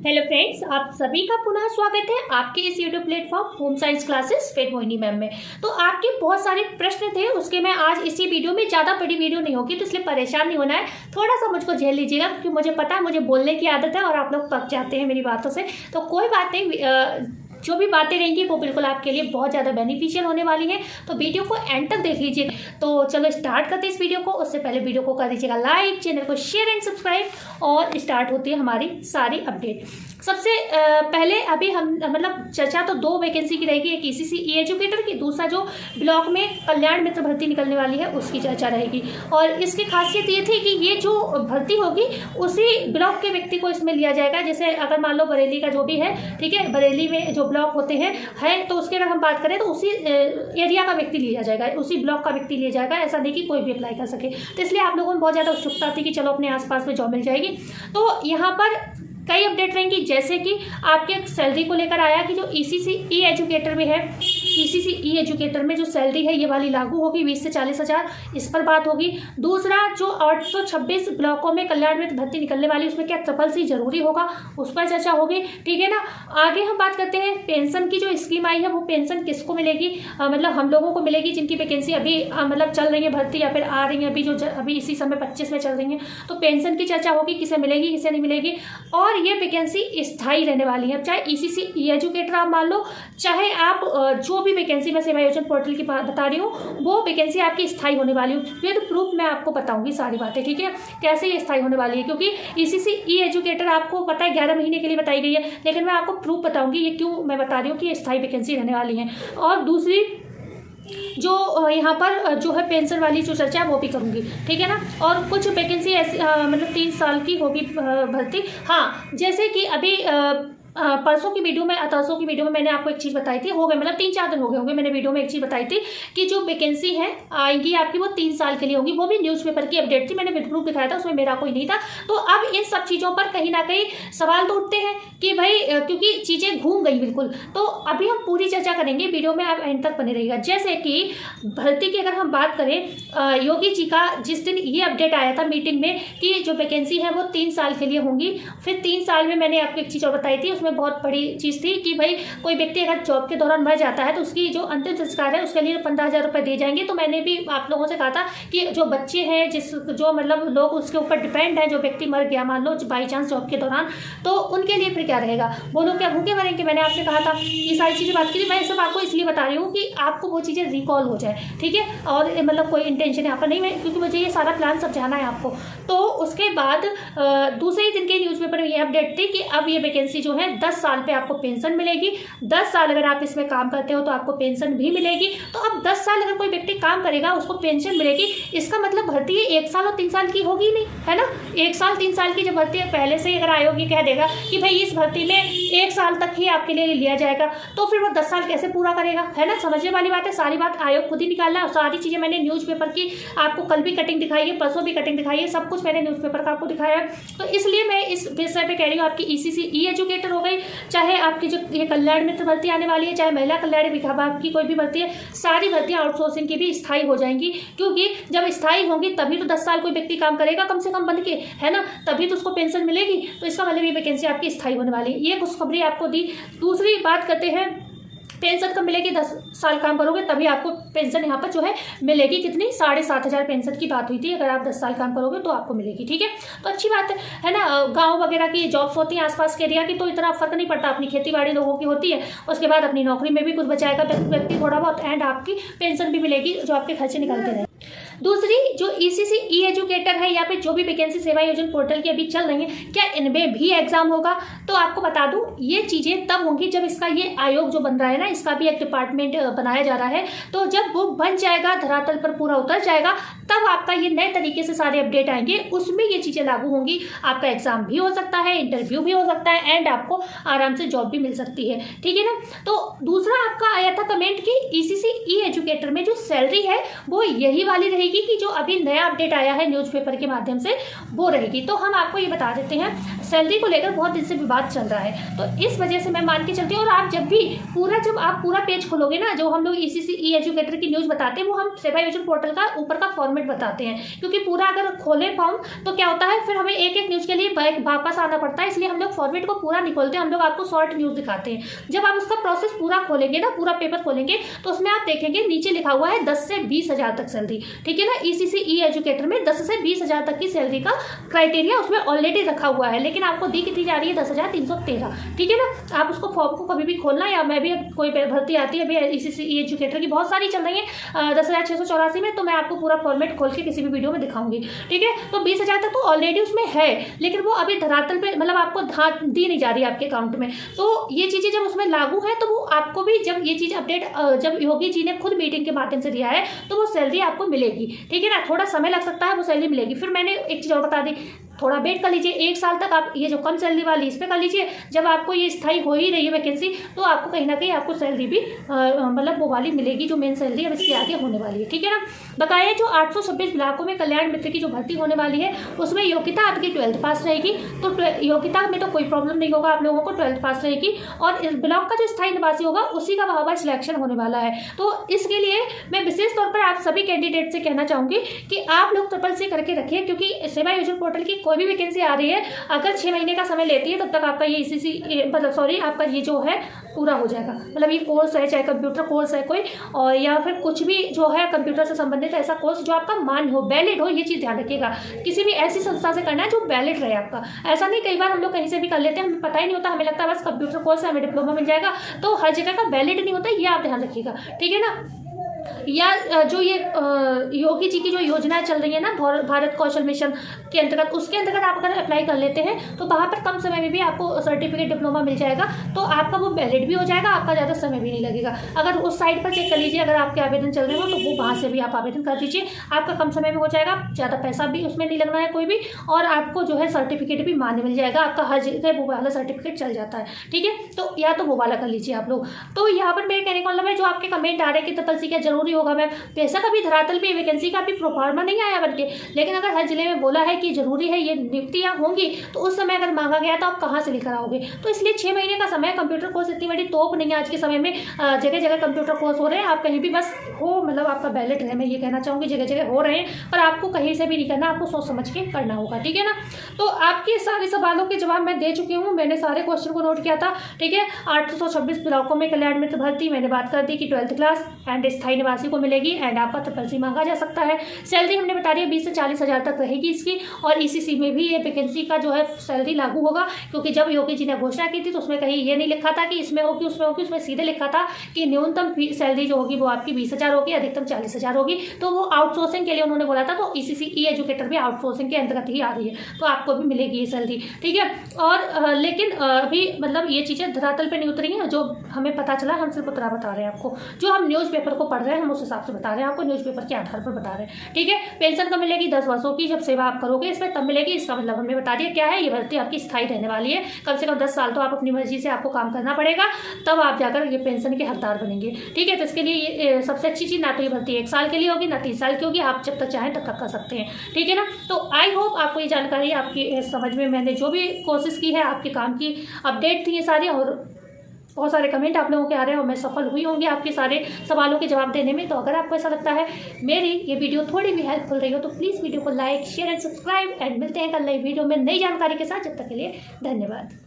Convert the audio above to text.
Hello friends, आप सभी का पुनः स्वागत है आपके इस YouTube platform home science classes with Mohini ma'am में। तो आपके बहुत सारे प्रश्न थे, उसके मैं आज इसी वीडियो में, ज़्यादा बड़ी वीडियो नहीं होगी तो इसलिए परेशान नहीं होना है, थोड़ा सा मुझको झेल लीजिएगा क्योंकि मुझे पता है मुझे बोलने की आदत है और आप लोग पक जाते हैं मेरी बातों से। तो कोई बात नहीं, जो भी बातें रहेंगी वो बिल्कुल आपके लिए बहुत ज़्यादा बेनिफिशियल होने वाली हैं, तो वीडियो को एंड तक देख लीजिए। तो चलो स्टार्ट करते हैं इस वीडियो को। उससे पहले वीडियो को कर दीजिएगा लाइक, चैनल को शेयर एंड सब्सक्राइब, और स्टार्ट होती है हमारी सारी अपडेट। सबसे पहले अभी हम मतलब चर्चा तो 2 वैकेंसी की रहेगी, एक ईसीसी ई एजुकेटर की, दूसरा जो ब्लॉक में कल्याण मित्र भर्ती निकलने वाली है उसकी चर्चा रहेगी। और इसकी खासियत ये थी कि ये जो भर्ती होगी उसी ब्लॉक के व्यक्ति को इसमें लिया जाएगा। जैसे अगर मान लो बरेली का जो भी है, ठीक है, बरेली में जो ब्लॉक होते हैं तो उसके अगर हम बात करें तो उसी एरिया का व्यक्ति लिया जाएगा, उसी ब्लॉक का व्यक्ति लिया जाएगा। ऐसा नहीं कि कोई भी अप्लाई कर सके। तो इसलिए आप लोगों में बहुत ज़्यादा उत्सुकता थी कि चलो अपने आसपास में जॉब मिल जाएगी। तो यहाँ पर कई अपडेट रहेंगी, जैसे कि आपके सैलरी को लेकर आया कि जो ईसीसी ई एजुकेटर में है, ईसीसी ई एजुकेटर में जो सैलरी है ये वाली लागू होगी 20 से 40 हज़ार, इस पर बात होगी। दूसरा जो 826 ब्लॉकों में कल्याण मित्र भर्ती निकलने वाली, उसमें क्या ट्रिपल जरूरी होगा, उस पर चर्चा होगी, ठीक है ना। आगे हम बात करते हैं पेंशन की। जो स्कीम आई है वो पेंशन किसको मिलेगी, मतलब हम लोगों को मिलेगी जिनकी वैकेंसी अभी मतलब चल रही है भर्ती या फिर आ रही है अभी, जो अभी इसी समय 25 में चल रही है। तो पेंशन की चर्चा होगी, किसे मिलेगी किसे नहीं मिलेगी। और ये वैकेंसी स्थायी रहने वाली है, चाहे ईसीसी ई एजुकेटर आप मान लो, चाहे आप जो भी वैकेंसी मैं सेवा योजना पोर्टल की बता रही हूँ वो वैकेंसी आपकी स्थायी होने वाली है। फिर प्रूफ मैं आपको बताऊंगी सारी बातें, ठीक है, कैसे ये स्थायी होने वाली है। क्योंकि ईसीसी ई एजुकेटर आपको पता है 11 महीने के लिए बताई गई है, लेकिन मैं आपको प्रूफ बताऊंगी ये क्यों मैं बता रही हूँ कि ये स्थायी वैकेंसी रहने वाली है। और दूसरी जो यहाँ पर जो है पेंशन वाली जो चर्चा है वो भी करूँगी, ठीक है ना। और कुछ वैकेंसी ऐसी मतलब 3 साल की होगी भर्ती। हाँ, जैसे कि अभी परसों की वीडियो में मैंने आपको एक चीज़ बताई थी, हो गए मतलब 3-4 दिन हो गए होंगे, मैंने वीडियो में एक चीज़ बताई थी कि जो वैकेंसी है आएगी आपकी वो 3 साल के लिए होगी। वो भी न्यूज़पेपर की अपडेट थी, मैंने प्रूफ दिखाया था, उसमें मेरा कोई नहीं था। तो अब इन सब चीज़ों पर कहीं ना कहीं सवाल तो उठते हैं कि भाई क्योंकि चीज़ें घूम गई बिल्कुल। तो अभी हम पूरी चर्चा करेंगे, वीडियो में आप एंड तक बने रहिएगा। जैसे कि भर्ती की अगर हम बात करें, योगी जी का जिस दिन ये अपडेट आया था मीटिंग में कि जो वैकेंसी है वो 3 साल के लिए होंगी, फिर 3 साल में मैंने आपको एक चीज़ और बताई थी, उसमें बहुत बड़ी चीज़ थी कि भाई कोई व्यक्ति अगर जॉब के दौरान मर जाता है तो उसकी जो अंतिम संस्कार है उसके लिए 15,000 रुपये दिए जाएंगे। तो मैंने भी आप लोगों से कहा था कि जो बच्चे हैं जो मतलब लोग उसके ऊपर डिपेंड है, जो व्यक्ति मर गया मान लो बाई चांस जॉब के दौरान, तो उनके लिए फिर क्या रहेगा, वो लोग क्या भूखे मरेंगे। मैंने आपसे कहा था ये सारी चीज़ें बात की थी। मैं सब आपको इसलिए बता रही हूँ कि आपको वो चीज़ें रिकॉल हो जाए, ठीक है। और मतलब कोई इंटेंशन यहाँ पर नहीं है, क्योंकि मुझे ये सारा प्लान समझाना है आपको। तो उसके बाद दूसरे ही दिन के न्यूज़पेपर में ये अपडेट थी कि अब ये वैकेंसी जो है 10 साल पे आपको पेंशन मिलेगी। 10 साल अगर आप इसमें काम करते हो तो आपको पेंशन भी मिलेगी। तो अब 10 साल अगर कोई व्यक्ति काम करेगा उसको पेंशन मिलेगी, इसका मतलब भर्ती 1 साल और 3 साल की होगी नहीं, है ना। 1 साल 3 साल की जब भर्ती है, पहले से ही अगर आयोग ये कह देगा कि भाई इस भर्ती में 1 साल तक ही आपके लिए लिया जाएगा, तो फिर वो 10 साल कैसे पूरा करेगा, है ना। समझने वाली बात है, सारी बात आयोग खुद ही निकालना है। और सारी चीज़ें मैंने न्यूज़पेपर की आपको कल भी कटिंग दिखाई है, परसों भी कटिंग दिखाई है, सब कुछ मैंने न्यूज़पेपर का आपको दिखाया है। तो इसलिए मैं इस विषय पे कह रही हूँ, आपकी ईसीसी ई एजुकेटर हो गई, चाहे आपकी जो ये कल्याण मित्र भर्ती आने वाली है, चाहे महिला कल्याण विभाग की कोई भी भर्ती है, सारी भर्तियां आउटसोर्सिंग की भी स्थायी हो जाएंगी। क्योंकि जब स्थायी होंगी तभी तो 10 साल कोई व्यक्ति काम करेगा कम से कम बन के, है ना, तभी तो उसको पेंशन मिलेगी। तो इसका मतलब ये वैकेंसी आपकी स्थायी होने वाली है। ये खुशखबरी आपको दी। दूसरी बात करते हैं, पेंशन कब मिलेगी, 10 साल काम करोगे तभी आपको पेंशन यहाँ पर जो है मिलेगी। कितनी, 7,500 पेंशन की बात हुई थी, अगर आप 10 साल काम करोगे तो आपको मिलेगी, ठीक है। तो अच्छी बात है ना। गांव वगैरह की जॉब्स होती हैं आसपास के एरिया की, तो इतना फर्क नहीं पड़ता, अपनी खेती बाड़ी लोगों की होती है, उसके बाद अपनी नौकरी में भी कुछ बचाएगा व्यक्ति थोड़ा बहुत, एंड आपकी पेंशन भी मिलेगी जो आपके खर्चे निकालते रहे। दूसरी जो ईसीसी ई एजुकेटर है या फिर जो भी वैकेंसी सेवा योजना पोर्टल की अभी चल रही है, क्या इनमें भी एग्जाम होगा। तो आपको बता दूं ये चीज़ें तब होंगी जब इसका ये आयोग जो बन रहा है ना, इसका भी एक डिपार्टमेंट बनाया जा रहा है। तो जब वो बन जाएगा, धरातल पर पूरा उतर जाएगा, तब आपका ये नए तरीके से सारे अपडेट आएंगे, उसमें ये चीज़ें लागू होंगी। आपका एग्जाम भी हो सकता है, इंटरव्यू भी हो सकता है, एंड आपको आराम से जॉब भी मिल सकती है, ठीक है ना। तो दूसरा आपका आया था कमेंट कि ईसीसी ई एजुकेटर में जो सैलरी है वो यही वाली रहेगी रहेगी कि जो अभी नया अपडेट आया है न्यूज़पेपर के माध्यम से वो रहेगी। तो हम आपको ये बता देते हैं, सैलरी को लेकर बहुत दिन से विवाद चल रहा है, तो इस वजह से मैं मान के चलती हूँ। और आप जब आप पूरा पेज खोलोगे ना, जो हम लोग ECC ई एजुकेटर की न्यूज़ बताते हैं, वो हम सेवा योजना पोर्टल का ऊपर का फॉर्मेट बताते हैं, क्योंकि पूरा अगर खोले फॉर्म तो क्या होता है, फिर हमें एक एक न्यूज़ के लिए वापस आना पड़ता है, इसलिए हम लोग फॉर्मेट को पूरा नहीं खोलते, हम लोग आपको शॉर्ट न्यूज़ दिखाते हैं। जब आप उसका प्रोसेस पूरा खोलेंगे ना, पूरा पेपर खोलेंगे, तो उसमें आप देखेंगे नीचे लिखा हुआ है 10 से 20 हज़ार तक सैलरी, ठीक है ना। ECC ई एजुकेटर में 10 से 20 हज़ार तक की सैलरी का क्राइटेरिया उसमें ऑलरेडी रखा हुआ है, लेकिन आपको दी कितनी जा रही है, 10,313, ठीक है ना। आप उसको फॉर्म को कभी भी खोलना, या मैं भी कोई भर्ती आती है अभी ECC ई एजुकेटर की बहुत सारी चल रही है 10,684 में, तो मैं आपको पूरा फॉर्मेट खोल के किसी भी वीडियो में दिखाऊंगी, ठीक है। तो 20 हज़ार तक तो ऑलरेडी उसमें है, लेकिन वो अभी धरातल पे मतलब आपको दी नहीं जा रही है आपके अकाउंट में। तो ये चीज़ें जब उसमें लागू है, तो वो आपको भी जब ये चीज़ अपडेट जब योगी जी ने खुद मीटिंग के माध्यम से दिया है, तो वो सैलरी आपको मिलेगी, ठीक है ना। थोड़ा समय लग सकता है, वो सैलरी मिलेगी। फिर मैंने एक चीज़ और बता दी, थोड़ा वेट कर लीजिए, 1 साल तक आप ये जो कम सैलरी वाली इस पर कर लीजिए। जब आपको ये स्थायी हो ही रही है वैकेंसी, तो आपको कहीं ना कहीं आपको सैलरी भी मतलब वो वाली मिलेगी, जो मेन सैलरी अब इसके आगे होने वाली है, ठीक है ना। बकाया जो 826 ब्लॉकों में कल्याण मित्र की जो भर्ती होने वाली है, उसमें योग्यता आपकी 12th पास रहेगी। तो योग्यता में तो कोई प्रॉब्लम नहीं होगा, आप लोगों को 12th पास रहेगी। और इस ब्लॉक का जो स्थायी निवासी होगा, उसी का वहाँ पर सिलेक्शन होने वाला है। तो इसके लिए मैं विशेष तौर पर आप सभी कैंडिडेट से कहना चाहूँगी कि आप लोग CCC करके रखिए, क्योंकि सेवा योजना पोर्टल की कोई भी वैकेंसी आ रही है, अगर 6 महीने का समय लेती है, तब तक आपका ये ECC आपका ये जो है पूरा हो जाएगा। मतलब ये कोर्स है, चाहे कंप्यूटर कोर्स है कोई, और या फिर कुछ भी जो है कंप्यूटर से संबंधित ऐसा कोर्स जो आपका मान्य हो, वैलिड हो, ये चीज़ ध्यान रखिएगा। किसी भी ऐसी संस्था से करना है जो वैलिड रहे आपका। ऐसा नहीं, कई बार हम लोग कहीं से भी कर लेते हैं, हमें पता ही नहीं होता, हमें लगता है बस कंप्यूटर कोर्स है, हमें डिप्लोमा मिल जाएगा, तो हर जगह का वैलिड नहीं होता, ये आप ध्यान रखिएगा, ठीक है ना। या जो ये योगी जी की जो योजनाएं चल रही है ना, भारत कौशल मिशन के अंतर्गत, उसके अंतर्गत आप अगर अप्लाई कर लेते हैं, तो वहाँ पर कम समय में भी आपको सर्टिफिकेट डिप्लोमा मिल जाएगा, तो आपका वो वैलिड भी हो जाएगा, आपका ज़्यादा समय भी नहीं लगेगा। अगर उस साइट पर चेक कर लीजिए, अगर आपके आवेदन चल रहे हो, तो वो वहाँ से भी आप आवेदन कर दीजिए, आपका कम समय में हो जाएगा, ज़्यादा पैसा भी उसमें नहीं लगना है कोई भी, और आपको जो है सर्टिफिकेट भी मान्य मिल जाएगा, आपका हर जगह वो वाला सर्टिफिकेट चल जाता है, ठीक है। तो या तो वो वाला कर लीजिए आप लोग। तो यहाँ पर मेरे कहने का मतलब है, जो आपके कमेंट आ रहे हैं कि CCC क्या जरूरी होगा मैम, बेशक अभी धरातल पे वैकेंसी का भी प्रोफार्मा नहीं आया बनके, लेकिन अगर हर जिले में बोला है कि जरूरी है, ये नियुक्तियां होंगी, तो उस समय अगर मांगा गया तो आप कहाँ से लेकर आओगे। तो इसलिए 6 महीने का समय, कंप्यूटर कोर्स इतनी बड़ी तोप नहीं है आज के समय में, जगह जगह कंप्यूटर कोर्स हो रहे हैं, आप कहीं भी बस हो, मतलब आपका वैलिड है, मैं ये कहना चाहूँगी, जगह जगह हो रहे हैं, पर आपको कहीं से भी नहीं करना, आपको सोच समझ के करना होगा, ठीक है ना। तो आपके सारे सवालों के जवाब मैं दे चुकी हूँ, मैंने सारे क्वेश्चन को नोट किया था, ठीक है। 826 ब्लॉकों में कल्याण मित्र भर्ती मैंने बात कर दी कि 12th क्लास एंड स्थायी निवासी को मिलेगी, एंड आपका CCC मांगा जा सकता है। सैलरी हमने बता दी 20 से 40 हज़ार तक रहेगी इसकी, और ECC में भी ये वैकेंसी का जो है सैलरी लागू होगा, क्योंकि जब योगी जी ने घोषणा की थी, तो उसमें कहीं ये नहीं लिखा था कि इसमें होगी उसमें होगी, उसमें सीधे लिखा था कि न्यूनतम सैलरी जो होगी वो आपकी 20 हज़ार होगी, अधिकतम 40 हज़ार होगी। तो वो आउटसोर्सिंग के लिए उन्होंने बोला था, तो ECC ई एजुकेटर भी आउटसोर्सिंग के अंतर्गत ही आ रही है, तो आपको भी मिलेगी ये सैलरी, ठीक है। और लेकिन अभी मतलब ये चीज़ें धरातल पर नहीं उतरी हैं, जो हमें पता चला, हम सिर्फ उतना बता रहे हैं आपको, जो हम न्यूज़पेपर को पढ़ रहे हैं हम उस हिसाब से बता रहे हैं आपको, न्यूज़पेपर के आधार पर बता रहे हैं, ठीक है। पेंशन कब मिलेगी, 10 वर्षों की जब सेवा आप करोगे इसमें तब मिलेगी। इसका मतलब हमने बता दिया क्या है, ये भर्ती आपकी स्थायी रहने वाली है, कम से कम 10 साल तो आप अपनी मर्जी से आपको काम करना पड़ेगा, तब आप जाकर ये पेंशन के हकदार बनेंगे, ठीक है। तो इसके लिए ये सबसे अच्छी चीज़, ना तो ये भर्ती 1 साल के लिए होगी, ना 3 साल की होगी, आप जब तक चाहें तब तक कर सकते हैं, ठीक है ना। तो आई होप आपको ये जानकारी आपकी समझ में, मैंने जो भी कोशिश की है, आपके काम की अपडेट थी ये सारी, और बहुत सारे कमेंट आप लोगों के आ रहे हैं, और मैं सफल हुई होंगी आपके सारे सवालों के जवाब देने में। तो अगर आपको ऐसा लगता है मेरी ये वीडियो थोड़ी भी हेल्पफुल रही हो, तो प्लीज़ वीडियो को like, share and subscribe, and मिलते हैं कल नई वीडियो में नई जानकारी के साथ। जब तक के लिए धन्यवाद।